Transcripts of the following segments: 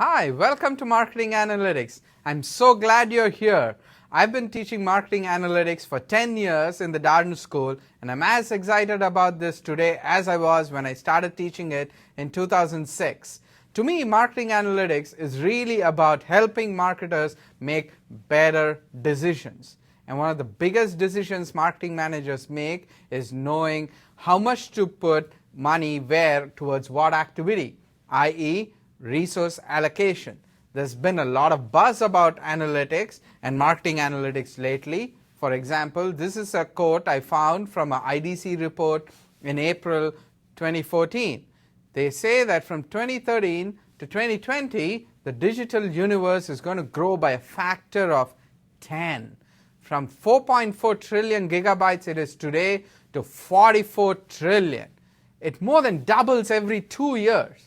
Hi, welcome to Marketing Analytics. I'm so glad you're here. I've been teaching marketing analytics for 10 years in the Darden School, and I'm as excited about this today as I was when I started teaching it in 2006. To me, marketing analytics is really about helping marketers make better decisions. And one of the biggest decisions marketing managers make is knowing how much to put money where towards what activity, i.e., resource allocation. There's been a lot of buzz about analytics and marketing analytics lately. For example, this is a quote I found from an IDC report in April 2014. They say that from 2013 to 2020, the digital universe is going to grow by a factor of 10. From 4.4 trillion gigabytes it is today to 44 trillion. It more than doubles every 2 years.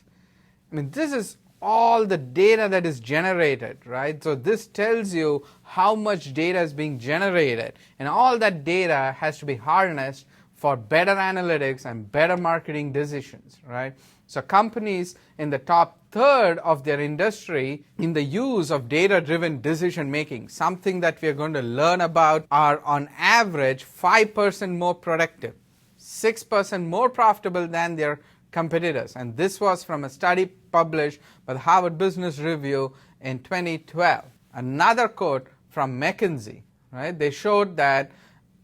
I mean, this is all the data that is generated, right? So this tells you how much data is being generated, and all that data has to be harnessed for better analytics and better marketing decisions, right? So companies in the top third of their industry in the use of data-driven decision making, something that we are going to learn about, are on average 5% more productive, 6% more profitable than their competitors. And this was from a study published by the Harvard Business Review in 2012. Another quote from McKinsey, right? They showed that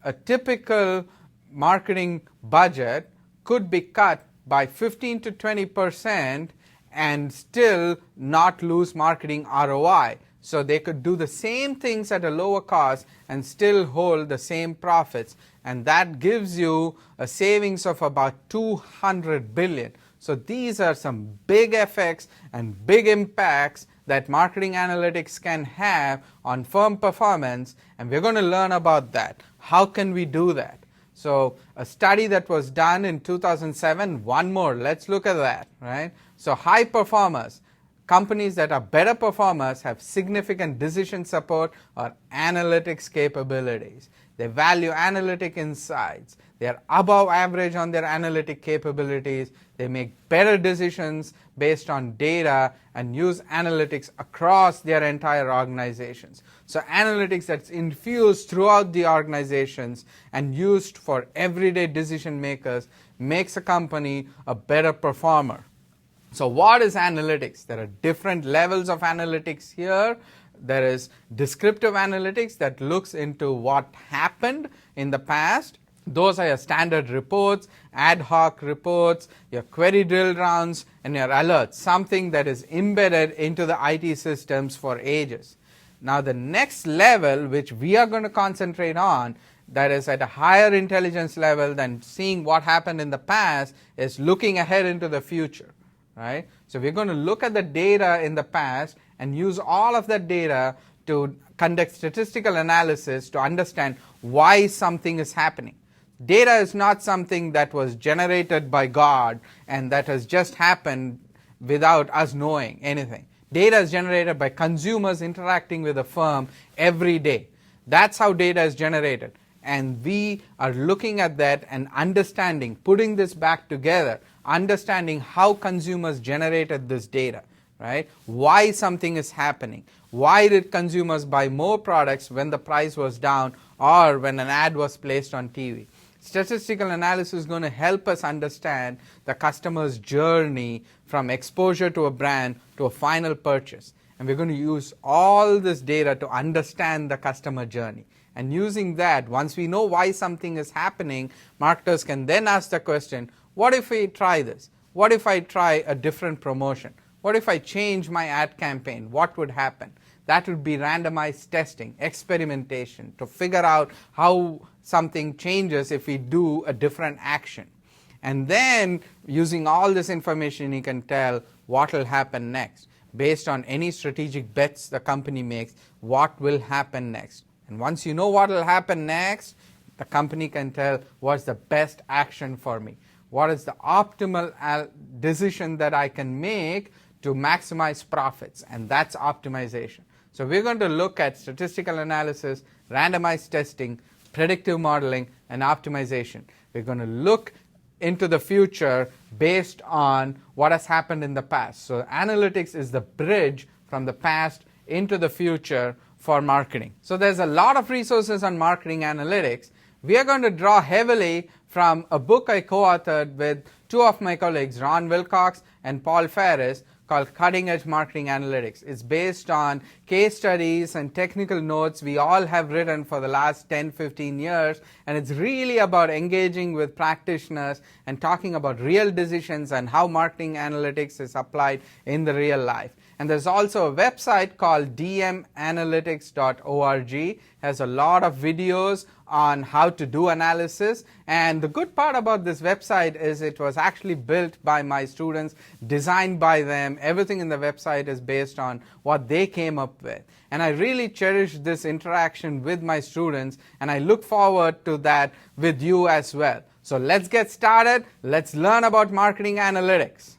a typical marketing budget could be cut by 15 to 20% and still not lose marketing ROI. So they could do the same things at a lower cost and still hold the same profits. And that gives you a savings of about 200 billion. So these are some big effects and big impacts that marketing analytics can have on firm performance. And we're going to learn about that. How can we do that? So a study that was done in 2007, one more, let's look at that, right? So high performers, companies that are better performers, have significant decision support or analytics capabilities. They value analytic insights. They are above average on their analytic capabilities. They make better decisions based on data and use analytics across their entire organizations. So analytics that's infused throughout the organizations and used for everyday decision makers makes a company a better performer. So what is analytics? There are different levels of analytics here. There is descriptive analytics that looks into what happened in the past. Those are your standard reports, ad hoc reports, your query drill rounds, and your alerts, something that is embedded into the IT systems for ages. Now the next level, which we are going to concentrate on, that is at a higher intelligence level than seeing what happened in the past, is looking ahead into the future. Right? So we're going to look at the data in the past and use all of that data to conduct statistical analysis to understand why something is happening. Data is not something that was generated by God and that has just happened without us knowing anything. Data is generated by consumers interacting with a firm every day. That's how data is generated. And we are looking at that and understanding, putting this back together, understanding how consumers generated this data, right? Why something is happening. Why did consumers buy more products when the price was down or when an ad was placed on TV? Statistical analysis is going to help us understand the customer's journey from exposure to a brand to a final purchase. And we're going to use all this data to understand the customer journey. And using that, once we know why something is happening, marketers can then ask the question, what if we try this? What if I try a different promotion? What if I change my ad campaign? What would happen? That would be randomized testing, experimentation, to figure out how something changes if we do a different action. And then, using all this information, you can tell what will happen next. Based on any strategic bets the company makes, what will happen next? And once you know what will happen next, the company can tell what's the best action for me. What is the optimal decision that I can make to maximize profits? And that's optimization. So we're going to look at statistical analysis, randomized testing, predictive modeling, and optimization. We're going to look into the future based on what has happened in the past. So analytics is the bridge from the past into the future for marketing. So there's a lot of resources on marketing analytics. We are going to draw heavily from a book I co-authored with two of my colleagues, Ron Wilcox and Paul Ferris, called Cutting Edge Marketing Analytics. It's based on case studies and technical notes we all have written for the last 10-15 years, and it's really about engaging with practitioners and talking about real decisions and how marketing analytics is applied in the real life. And there's also a website called dmanalytics.org. It has a lot of videos on how to do analysis, and the good part about this website is it was actually built by my students, designed by them. Everything in the website is based on what they came up with, and I really cherish this interaction with my students, and I look forward to that with you as well. So let's get started. Let's learn about marketing analytics.